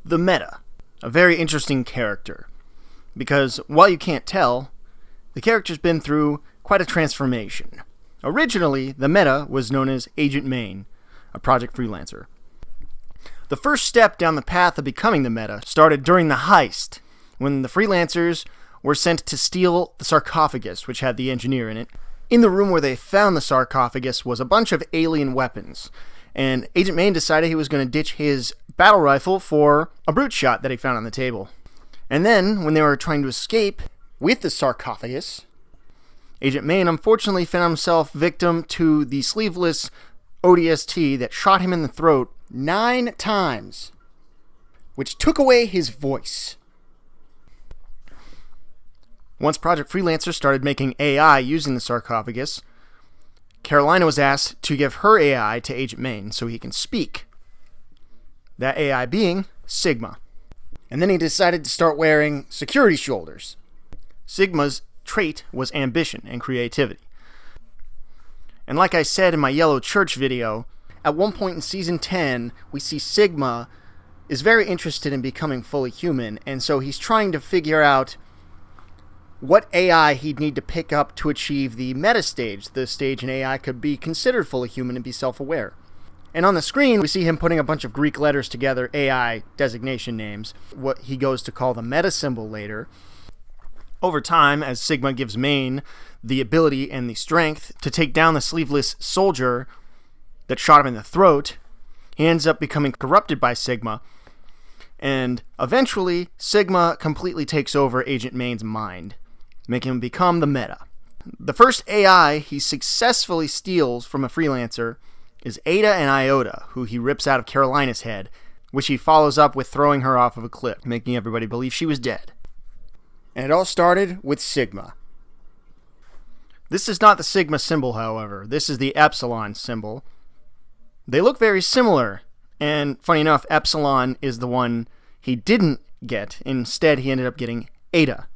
The Meta, a very interesting character, because while you can't tell, the character's been through quite a transformation. Originally, the Meta was known as Agent Main, a project freelancer. The first step down the path of becoming the Meta started during the heist, when the freelancers were sent to steal the sarcophagus, which had the engineer in it. In the room where they found the sarcophagus was a bunch of alien weapons, and Agent Main decided he was going to ditch his battle rifle for a brute shot that he found on the table. And then, when they were trying to escape with the sarcophagus, Agent Main unfortunately found himself victim to the sleeveless ODST that shot him in the throat 9 times, which took away his voice. Once Project Freelancer started making AI using the sarcophagus, Carolina was asked to give her AI to Agent Main so he can speak. That AI being Sigma. And then he decided to start wearing security shoulders. Sigma's trait was ambition and creativity. And like I said in my Yellow Church video, at one point in Season 10, we see Sigma is very interested in becoming fully human, and so he's trying to figure out what AI he'd need to pick up to achieve the meta stage, the stage an AI could be considered fully human and be self-aware. And on the screen, we see him putting a bunch of Greek letters together, AI designation names, what he goes to call the meta symbol later. Over time, as Sigma gives Main the ability and the strength to take down the sleeveless soldier that shot him in the throat, he ends up becoming corrupted by Sigma, and eventually, Sigma completely takes over Agent Main's mind, making him become the Meta. The first AI he successfully steals from a freelancer is Ada and Iota, who he rips out of Carolina's head, which he follows up with throwing her off of a cliff, making everybody believe she was dead. And it all started with Sigma. This is not the Sigma symbol, however. This is the Epsilon symbol. They look very similar, and funny enough, Epsilon is the one he didn't get. Instead, he ended up getting Ada.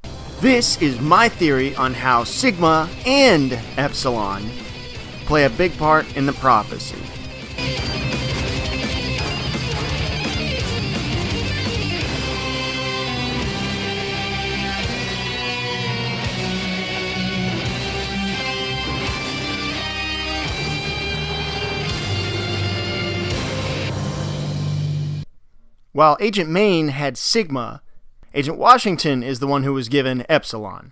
This is my theory on how Sigma and Epsilon play a big part in the prophecy. While Agent Main had Sigma, Agent Washington is the one who was given Epsilon.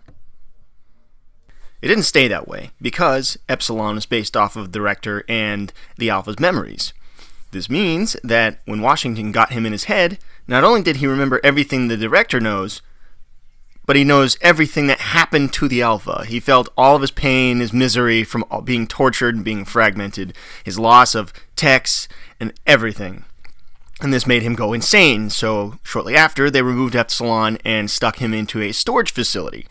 It didn't stay that way, because Epsilon is based off of the Director and the Alpha's memories. This means that when Washington got him in his head, not only did he remember everything the Director knows, but he knows everything that happened to the Alpha. He felt all of his pain, his misery from being tortured and being fragmented, his loss of techs, and everything. And this made him go insane, so shortly after, they removed Epsilon and stuck him into a storage facility.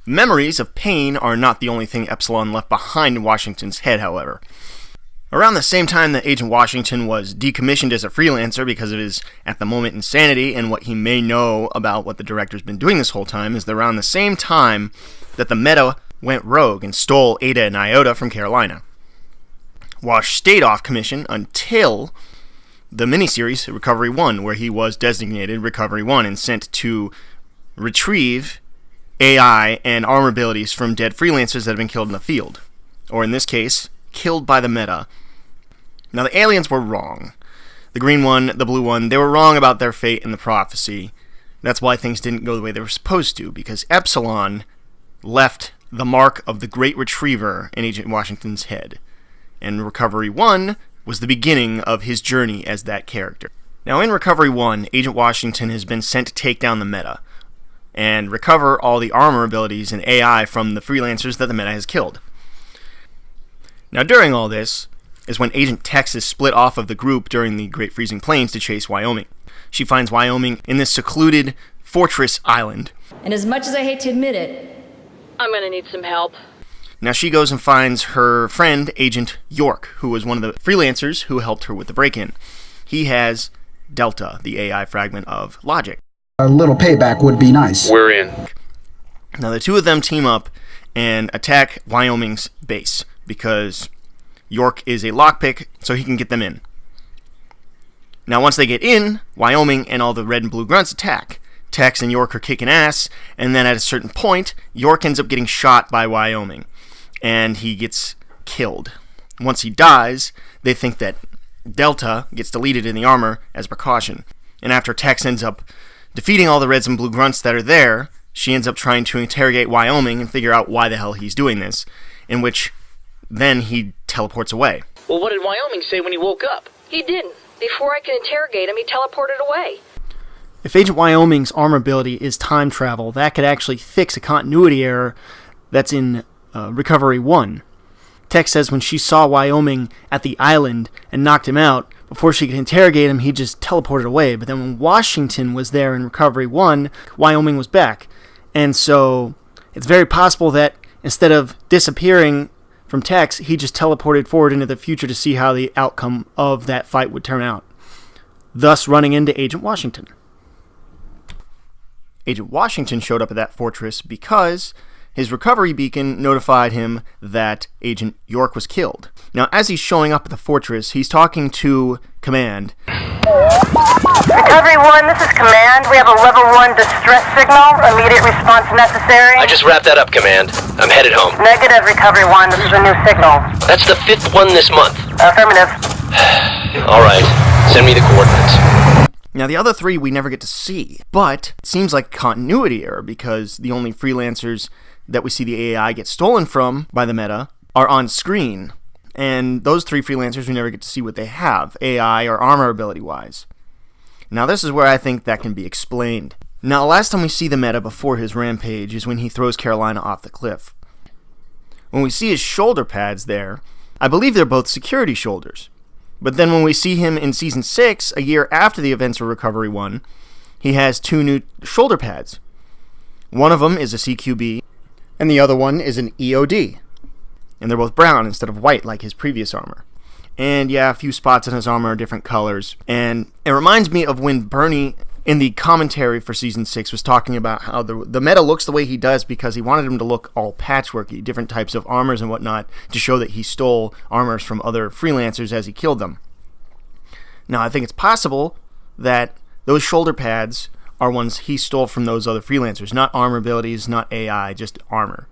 Memories of pain are not the only thing Epsilon left behind in Washington's head, however. Around the same time that Agent Washington was decommissioned as a freelancer because of his, at the moment, insanity and what he may know about what the Director's been doing this whole time, is around the same time that the Meta went rogue and stole Ada and Iota from Carolina. Wash stayed off commission until the miniseries Recovery 1, where he was designated Recovery 1 and sent to retrieve AI and armor abilities from dead freelancers that have been killed in the field. Or in this case, killed by the Meta. Now the aliens were wrong. The green one, the blue one, they were wrong about their fate in the prophecy. That's why things didn't go the way they were supposed to, because Epsilon left the mark of the Great Retriever in Agent Washington's head. And Recovery 1 was the beginning of his journey as that character. Now in Recovery 1, Agent Washington has been sent to take down the Meta and recover all the armor abilities and AI from the freelancers that the Meta has killed. Now during all this is when Agent Tex is split off of the group during the Great Freezing Plains to chase Wyoming. She finds Wyoming in this secluded fortress island. And as much as I hate to admit it, I'm gonna need some help. Now she goes and finds her friend, Agent York, who was one of the freelancers who helped her with the break-in. He has Delta, the AI fragment of Logic. A little payback would be nice. We're in. Now, the two of them team up and attack Wyoming's base because York is a lockpick, so he can get them in. Now, once they get in, Wyoming and all the red and blue grunts attack. Tex and York are kicking ass, and then at a certain point, York ends up getting shot by Wyoming, and he gets killed. Once he dies, they think that Delta gets deleted in the armor as precaution. And after Tex ends up defeating all the reds and blue grunts that are there, she ends up trying to interrogate Wyoming and figure out why the hell he's doing this, in which then he teleports away. Well, what did Wyoming say when he woke up? He didn't. Before I could interrogate him, he teleported away. If Agent Wyoming's armor ability is time travel, that could actually fix a continuity error that's in Recovery 1. Tex says when she saw Wyoming at the island and knocked him out, before she could interrogate him, he just teleported away. But then when Washington was there in Recovery 1, Wyoming was back. And so it's very possible that instead of disappearing from Tex, he just teleported forward into the future to see how the outcome of that fight would turn out, thus running into Agent Washington. Agent Washington showed up at that fortress because his recovery beacon notified him that Agent York was killed. Now, as he's showing up at the fortress, he's talking to Command. Recovery 1, this is Command. We have a level 1 distress signal. Immediate response necessary. I just wrapped that up, Command. I'm headed home. Negative, Recovery 1. This is a new signal. That's the 5th one this month. Affirmative. All right. Send me the coordinates. Now, the other three we never get to see, but it seems like a continuity error because the only freelancers that we see the AI get stolen from by the meta are on screen. And those three freelancers, we never get to see what they have, AI or armor ability-wise. Now, this is where I think that can be explained. Now, the last time we see the meta before his rampage is when he throws Carolina off the cliff. When we see his shoulder pads there, I believe they're both security shoulders. But then when we see him in Season 6, a year after the events of Recovery 1, he has two new shoulder pads. One of them is a CQB, and the other one is an EOD. And they're both brown instead of white like his previous armor. And yeah, a few spots on his armor are different colors. And it reminds me of when Bernie, in the commentary for Season 6, was talking about how the meta looks the way he does because he wanted him to look all patchworky, different types of armors and whatnot, to show that he stole armors from other freelancers as he killed them. Now, I think it's possible that those shoulder pads are ones he stole from those other freelancers, not armor abilities, not AI, just armor.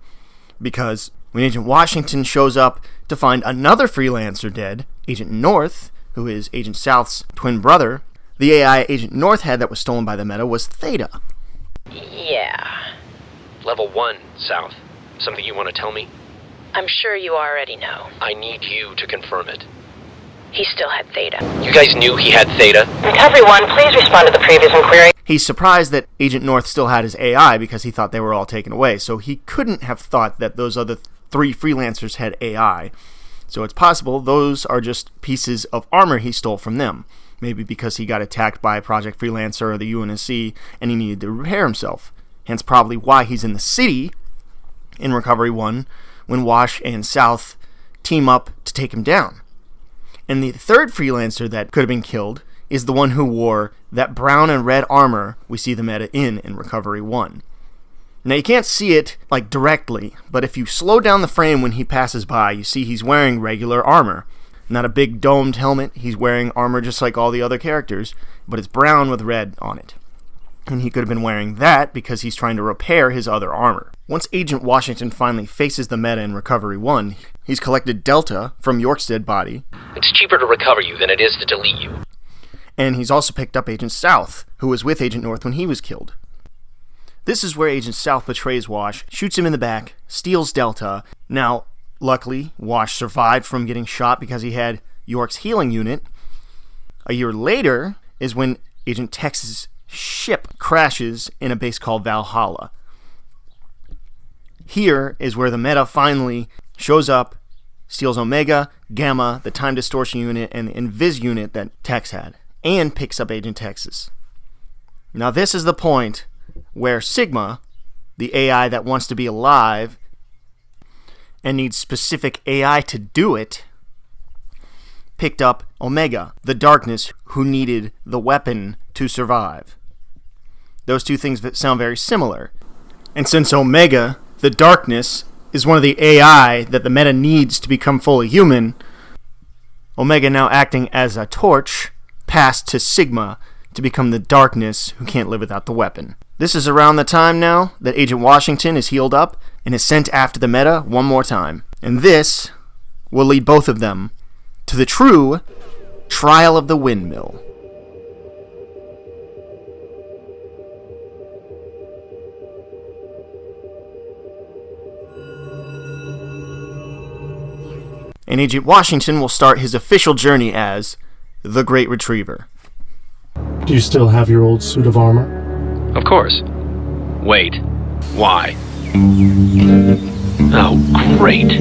Because when Agent Washington shows up to find another freelancer dead, Agent North, who is Agent South's twin brother, the AI Agent North had that was stolen by the meta was Theta. Yeah. Level 1, South. Something you want to tell me? I'm sure you already know. I need you to confirm it. He still had Theta. You guys knew he had Theta? Recovery 1, please respond to the previous inquiry. He's surprised that Agent North still had his AI because he thought they were all taken away, so he couldn't have thought that those other three freelancers had AI. So it's possible those are just pieces of armor he stole from them. Maybe because he got attacked by Project Freelancer or the UNSC and he needed to repair himself. Hence probably why he's in the city in Recovery 1 when Wash and South team up to take him down. And the third freelancer that could have been killed is the one who wore that brown and red armor we see the meta in Recovery 1. Now, you can't see it, directly, but if you slow down the frame when he passes by, you see he's wearing regular armor. Not a big domed helmet, he's wearing armor just like all the other characters, but it's brown with red on it. And he could have been wearing that because he's trying to repair his other armor. Once Agent Washington finally faces the meta in Recovery 1, he's collected Delta from York's dead body. It's cheaper to recover you than it is to delete you. And he's also picked up Agent South, who was with Agent North when he was killed. This is where Agent South betrays Wash, shoots him in the back, steals Delta. Now, luckily, Wash survived from getting shot because he had York's healing unit. A year later is when Agent Tex's ship crashes in a base called Valhalla. Here is where the meta finally shows up, steals Omega, Gamma, the Time Distortion unit, and the Invis unit that Tex had, and picks up Agent Texas. Now this is the point where Sigma, the AI that wants to be alive and needs specific AI to do it, picked up Omega, the Darkness, who needed the weapon to survive. Those two things sound very similar. And since Omega, the darkness, is one of the AI that the meta needs to become fully human, Omega, now acting as a torch, passed to Sigma to become the darkness who can't live without the weapon. This is around the time now that Agent Washington is healed up and is sent after the meta one more time. And this will lead both of them to the true trial of the Windmill. And Agent Washington will start his official journey as the Great Retriever. Do you still have your old suit of armor? Of course. Wait. Why? Oh, great.